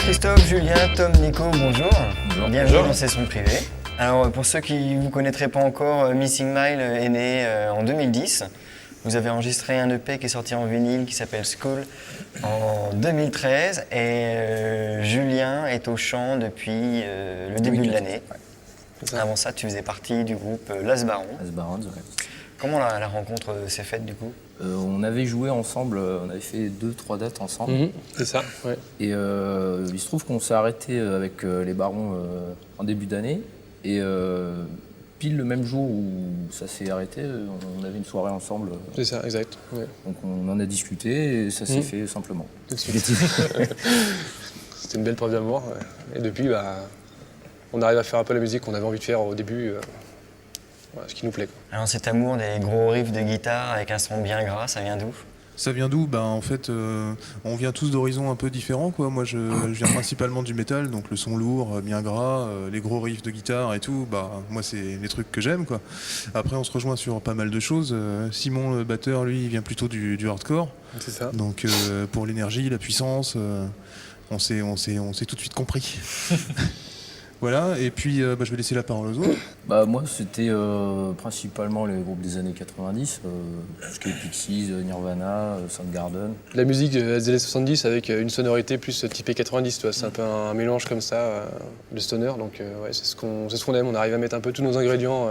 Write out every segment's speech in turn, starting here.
Christophe, Julien, Tom, Nico, bonjour. Bienvenue Bonjour. dans Session Privée. Alors pour ceux qui ne vous connaîtraient pas encore, Missing Mile est né en 2010. Vous avez enregistré un EP qui est sorti en vinyle qui s'appelle School en 2013 et Julien est au chant depuis le début de l'année. Avant ça, tu faisais partie du groupe Las Barons. Las Barons, ouais. Comment la rencontre s'est faite du coup? On avait joué ensemble, on avait fait 2-3 dates ensemble. C'est ça, ouais. Et il se trouve qu'on s'est arrêté avec les Barons en début d'année. Et pile le même jour où ça s'est arrêté, on avait une soirée ensemble. C'est ça, exact. Ouais. Donc on en a discuté et ça s'est fait simplement. Tout de suite. C'était une belle preuve d'amour. Ouais. Et depuis, on arrive à faire un peu la musique qu'on avait envie de faire au début. Voilà, ce qui nous plaît, quoi. Alors cet amour des gros riffs de guitare avec un son bien gras, ça vient d'où? Ça vient d'où? En fait, on vient tous d'horizons un peu différents, quoi. Moi, je viens principalement du métal, donc le son lourd, bien gras, les gros riffs de guitare et tout. Moi, c'est les trucs que j'aime, quoi. Après, on se rejoint sur pas mal de choses. Simon, le batteur, lui, il vient plutôt du hardcore. C'est ça. Donc, pour l'énergie, la puissance, on s'est tout de suite compris. Voilà, et puis je vais laisser la parole aux autres. Moi, c'était principalement les groupes des années 90, tout ce qui est Pixies, Nirvana, Soundgarden. La musique des années 70 avec une sonorité plus typée 90, tu vois. C'est un peu un mélange comme ça, de stoner. Donc ouais, c'est ce qu'on aime. On arrive à mettre un peu tous nos ingrédients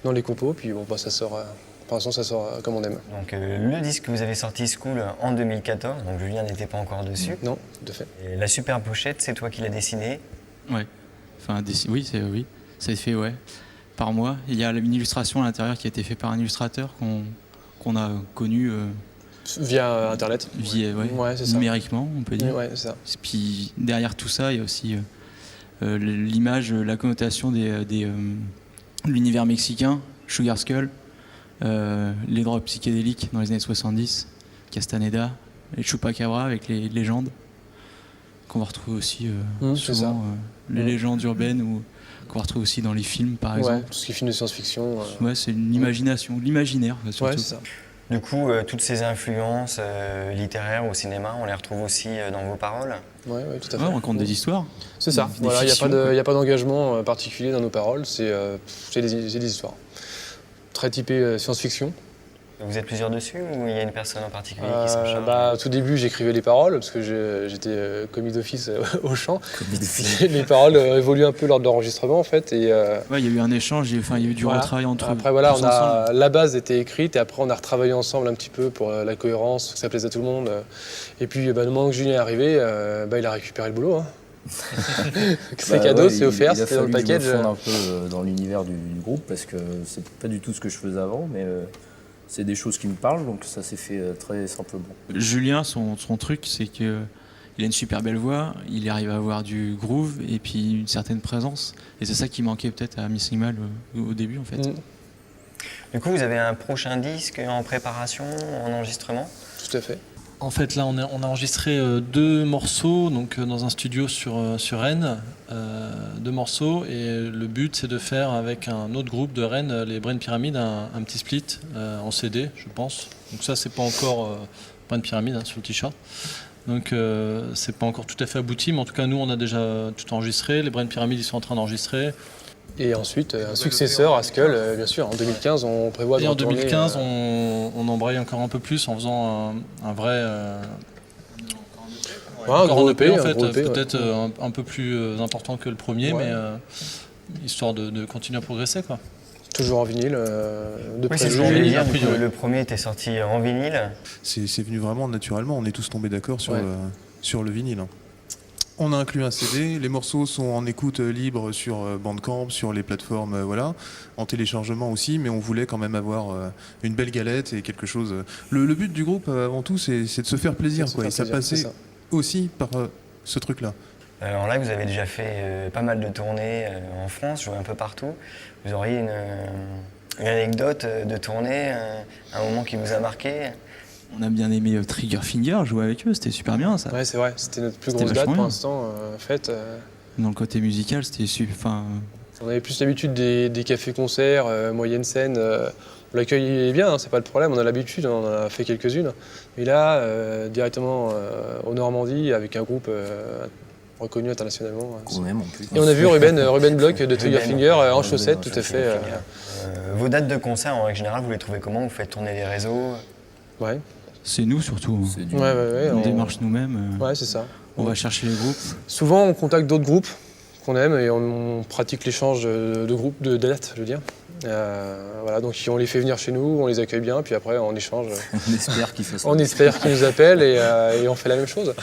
dans les compos, puis ça sort. Pour l'instant, ça sort comme on aime. Donc le disque que vous avez sorti, School, en 2014, donc Julien n'était pas encore dessus. Non, tout à fait. Et la super pochette, c'est toi qui l'as dessinée. Ouais. Enfin, oui, ça a été fait, ouais, par moi. Il y a une illustration à l'intérieur qui a été faite par un illustrateur qu'on a connu Via Internet. Ouais, c'est ça. Numériquement, on peut dire. Ouais, c'est ça. Et puis derrière tout ça, il y a aussi l'image, la connotation de l'univers mexicain, Sugar Skull, les drogues psychédéliques dans les années 70, Castaneda, les Chupacabra avec les légendes, qu'on va retrouver aussi souvent, les légendes urbaines, ou qu'on va retrouver aussi dans les films, par exemple. Ouais, tout ce qui est film de science-fiction. Ouais, c'est une imagination, l'imaginaire, surtout. Ouais, c'est ça. Du coup, toutes ces influences littéraires au cinéma, on les retrouve aussi dans vos paroles. Ouais, tout à fait. Ouais, on raconte des histoires. C'est ça. Des Voilà, il fictions, n'y a pas d'engagement particulier dans nos paroles. C'est des histoires. Très typées science-fiction. Vous êtes plusieurs dessus ou il y a une personne en particulier qui s'en charge? Au tout début, j'écrivais les paroles parce que j'étais commis d'office au chant. Les paroles évoluent un peu lors de l'enregistrement en fait. Et, Ouais, il y a eu un échange, il y a eu du retravail entre eux. Après la base était écrite et après on a retravaillé ensemble un petit peu pour la cohérence, que ça plaise à tout le monde. Et puis le moment que Julien est arrivé, il a récupéré le boulot. C'est cadeau, c'est offert, c'était dans le package. Je me fonde un peu dans l'univers du groupe parce que c'est pas du tout ce que je faisais avant, mais c'est des choses qui me parlent, donc ça s'est fait très simplement. Julien, son truc, c'est qu'il a une super belle voix, il arrive à avoir du groove et puis une certaine présence. Et c'est ça qui manquait peut-être à Missing Mile au début, en fait. Du coup, vous avez un prochain disque en préparation, en enregistrement? Tout à fait. En fait, là, on a enregistré 2 morceaux donc, dans un studio sur Rennes, 2 morceaux. Et le but, c'est de faire avec un autre groupe de Rennes, les Brain Pyramid, un petit split en CD, je pense. Donc ça, c'est pas encore Brain Pyramid sur le t-shirt. Donc c'est pas encore tout à fait abouti, mais en tout cas, nous, on a déjà tout enregistré. Les Brain Pyramid, ils sont en train d'enregistrer. Et ensuite, un successeur à Skull, bien sûr. En 2015, on prévoit de Et en retourner, 2015, on embraye encore un peu plus en faisant un vrai... un gros EP, en fait, EP, peut-être un peu plus important que le premier, mais histoire de continuer à progresser, quoi. Toujours en vinyle, Oui, c'est ce que je voulais dire. Le premier était sorti en vinyle. C'est venu vraiment naturellement, on est tous tombés d'accord sur le vinyle. On a inclus un CD, les morceaux sont en écoute libre sur Bandcamp, sur les plateformes, en téléchargement aussi, mais on voulait quand même avoir une belle galette et quelque chose. Le but du groupe, avant tout, c'est de se faire plaisir, et ça passait aussi par ce truc-là. Alors là, vous avez déjà fait pas mal de tournées en France, joué un peu partout. Vous auriez une anecdote de tournée, un moment qui vous a marqué? On a bien aimé Triggerfinger, jouer avec eux, c'était super bien ça. Ouais, c'est vrai, c'était notre plus grosse date pour l'instant, faite. Dans le côté musical, c'était super. On avait plus l'habitude des cafés-concerts, moyenne scène. L'accueil est bien, hein, c'est pas le problème, on a l'habitude, on en a fait quelques-unes. Mais là, directement en Normandie, avec un groupe reconnu internationalement. Qu'on aime en plus. Et on a vu Ruben Bloch de Triggerfinger en chaussettes, en tout à fait. Vos dates de concert, en règle générale, vous les trouvez comment? Vous faites tourner les réseaux? Ouais, C'est nous surtout. C'est du- ouais, On on- démarche nous-mêmes. ouais, c'est ça. On va chercher les groupes. Souvent, on contacte d'autres groupes qu'on aime et on pratique l'échange de groupes, de dates, je veux dire. Voilà, donc on les fait venir chez nous, on les accueille bien, puis après on échange. On espère qu'il fasse ça. On espère qu'ils nous appellent et on fait la même chose.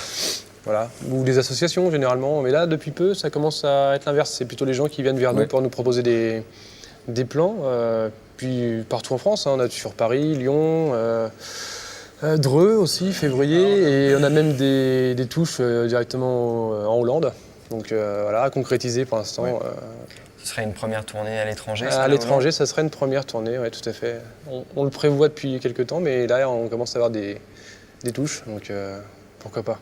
Voilà. Ou des associations généralement, mais là depuis peu ça commence à être l'inverse. C'est plutôt les gens qui viennent vers nous Ouais. pour nous proposer des plans. Puis partout en France, hein, on a sur Paris, Lyon, Dreux aussi, février, et on a même des touches directement en Hollande. Donc voilà, à concrétiser pour l'instant. Ouais. Ce serait une première tournée à l'étranger? ça, À là, l'étranger, ça serait une première tournée, ouais, tout à fait. On le prévoit depuis quelques temps, mais là on commence à avoir des touches, donc pourquoi pas.